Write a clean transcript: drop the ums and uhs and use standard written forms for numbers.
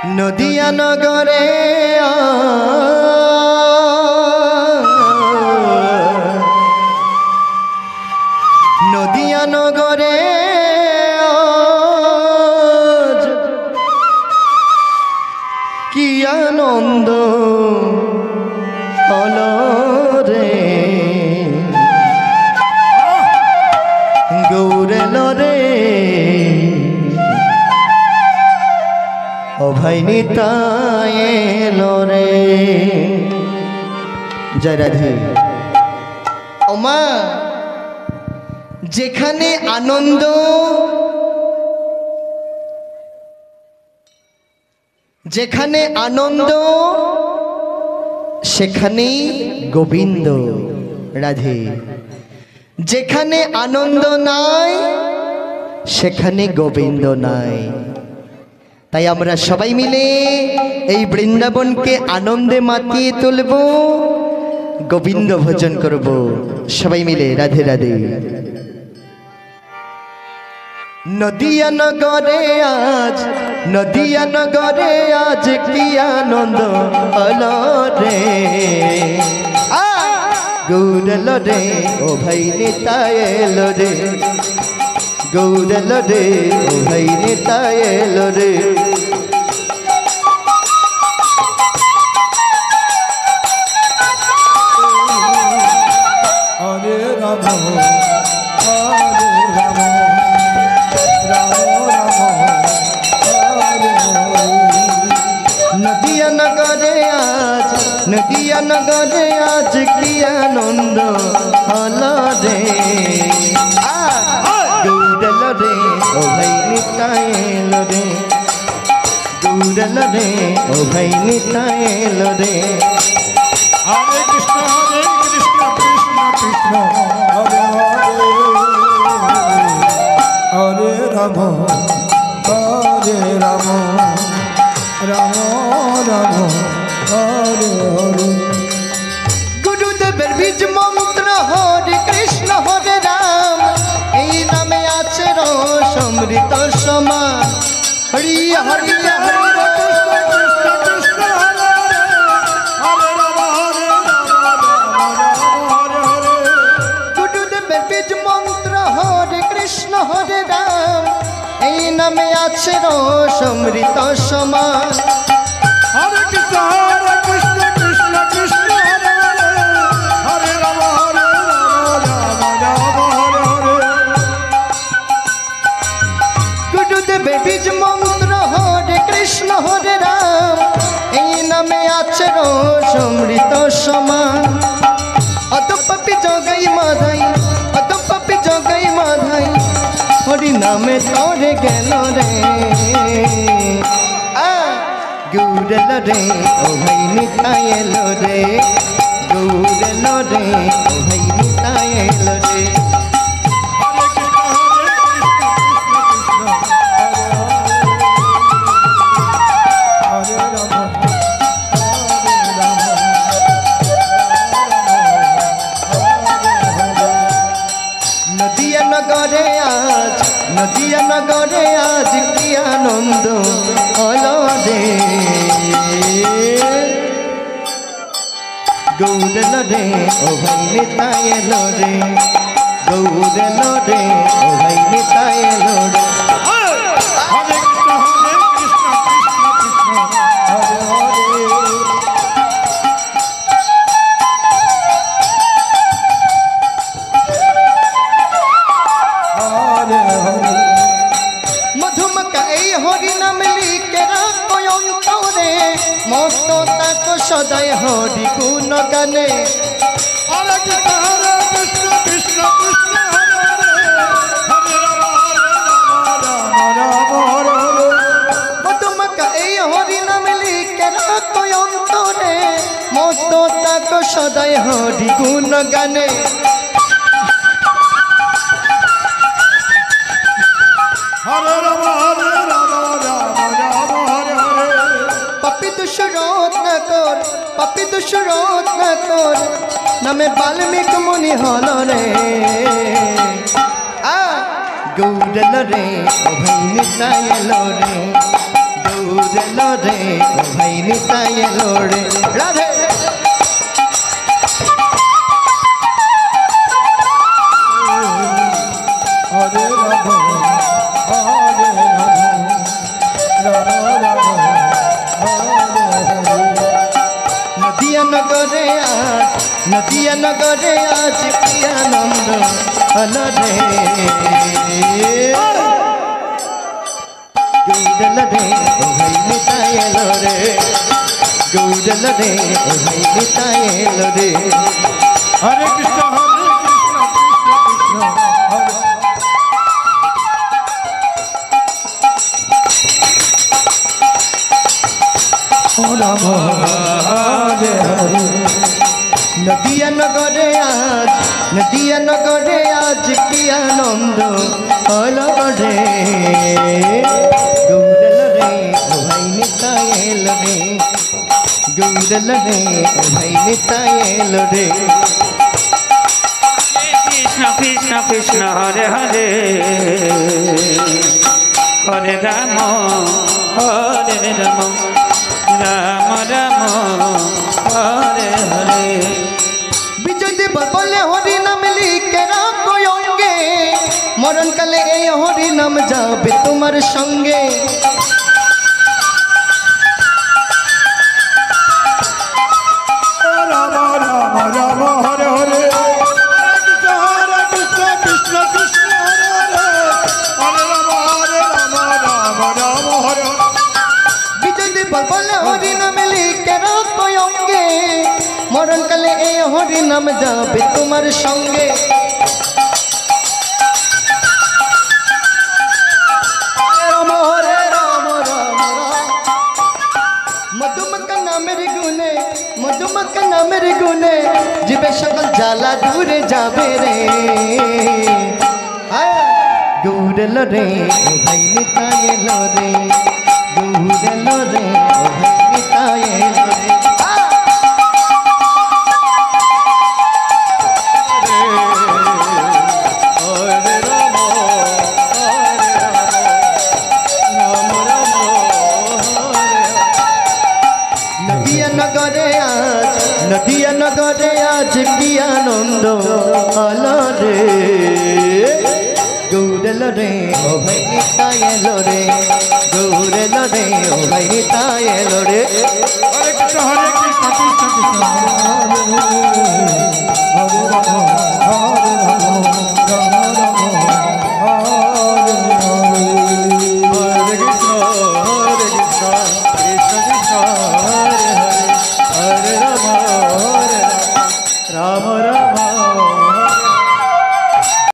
নদিয়া নগরে নদিয়া নগরে কি আনন্দ হলো রে গৌরেল রে ও ভাই নিতাই এলো রে। জয় রাধে। ও মা, যেখানে আনন্দ যেখানে আনন্দ সেখানেই গোবিন্দ। রাধে। যেখানে আনন্দ নাই সেখানে গোবিন্দ নাই। তাই আমরা সবাই মিলে এই বৃন্দাবনকে আনন্দে মাতিয়ে তুলব, গোবিন্দ ভজন করব সবাই মিলে। রাধে রাধে। নদিয়া নগরে আজ নদিয়া নগরে আজ কি আনন্দ হলো রে গৌরল রে ও ভাই নিতাই এলো রে গৌরল রে ও ভাই নিতাই এলো রে। হরে রাম হরে রাম রাম রাম হরে হরে। নদিয়া নগরে আজ নদিয়া নগরে আজ কি আনন্দ হলো রে গৌরল রে ও ভাই নিতাই এলো রে গৌরল রে ও ভাই নিতাই এলো রে। হরে কৃষ্ণ কৃষ্ণ কৃষ্ণ হরে হরে হরে রাম হরে রাম রাম রাম হরে হরে। গুরুদেবের বীজ মন্ত্র হরে কৃষ্ণ হরে রাম, এই নামে আছে সমৃত সমান। হরি হরি হরি গুরুদেবের বীজ মন্ত্র হরে কৃষ্ণ হরে রাম, এই নামে আছে সমৃত সমান। হরে কৃষ্ণ কৃষ্ণ কৃষ্ণ হরে হরে হরে রাম রাম রাম হরে হরে। গুরুদেবের বীজ মন্ত্র হরে কৃষ্ণ হরে রাম, এই নামে আছে সমৃত সমান। অতপাপি জগাই মাধাই অতপাপি জগাই মাধাই হরি নামে তোরে গেল রে গৌরল রে ও ভাই নিতাই এলো রে গৌরল রে ও ভাই নিতাই এলো রে। হরে কৃষ্ণ হরে রাম হরে রাম নদিয়া নগরে আজ নদিয়া নগরে আজ কি আনন্দ হলো রে গৌরল রে ও ভাই নিতাই এলো রে গৌরল রে ও ভাই নিতাই এলো রে। হরে কৃষ্ণ কৃষ্ণ কৃষ্ণ হরে হরে হরে হরে। মধুমকা এই হরি নাম লিখে রাখো অন্তরে, মস্ত তাকো সদাই হরি গুণ গানে। হরে কৃষ্ণ কৃষ্ণ কৃষ্ণ হরে হরে হরে রাম রাম হরে হরে। মধুমকা এই হরি নাম লিখে রাখো অন্তরে, মস্ত তাকো সদাই হরি গুণ গানে। হরে রাম রাম রাম হরে হরে। পাপি দুষ্রোধ না কর পাপি দুষ্রোধ না কর, নামে বাল্মীক মুনি হল রে গৌরল রে ও ভাই নিতাই এলো রে গৌরেল রে ও ভাই নিতাই এলো রে রাধে হরে রাধা হরে রাধা রাধা রাধা হরে হরে নদিয়া নগরে আজ নদিয়া নগরে আজ কি আনন্দ হলো রে গৌরেল রে ও ভাই নিতাই এলো রে গৌরেল রে ও ভাই নিতাই এলো রে হরে কৃষ্ণ কৃষ্ণ কৃষ্ণ হরে ও রাম হরে হরে নদিয়া নগরে আজ নদিয়া নগরে আজ কি আনন্দ হলো রে গৌরেল রে ও ভাই নিতাই এলো রে গৌরেল রে ও ভাই নিতাই এলো রে কৃষ্ণ কৃষ্ণ কৃষ্ণ হরে হরে হরে রাম হরে রাম রাম রাম হরে হরে বিজয় দেব বলে হরি নাম লিখে রাখো অঙ্গে মরণকালে এই হরি নাম যাবে তোমার সঙ্গে রাম রাম রাম হরে হরে হরে কৃষ্ণ কৃষ্ণ কৃষ্ণ হরে হরে হরে রাম রাম রাম হরে বিজয় দেব বলে হরি নাম লিখে রাখো অঙ্গে মরণকালে এই হরি নাম যাবে তোমার সঙ্গে রাম হরে রাম রাম রাম মধুমক্কা নামের গুনে মধুমক্কা নামের গুনে জীবে সকল জ্বালা দূরে যাবে রে গৌরেল রে ও ভাই নিতাই এলো রে গৌরেল রে ও ভাই নিতাই এলো রে হরে রাম রাম রাম হরে নদিয়া নগরে আজ নদিয়া নগরে আজ কি আনন্দ হলো রে গৌরেল রে ও ভাই নিতাই এলো রে গৌরেল রে ও ভাই নিতাই এলো রে হরে কৃষ্ণ কৃষ্ণ কৃষ্ণ হরে রাম হরে রাম রাম রাম হরে হরে হরে কৃষ্ণ কৃষ্ণ কৃষ্ণ হরে হরে হরে রাম রাম রাম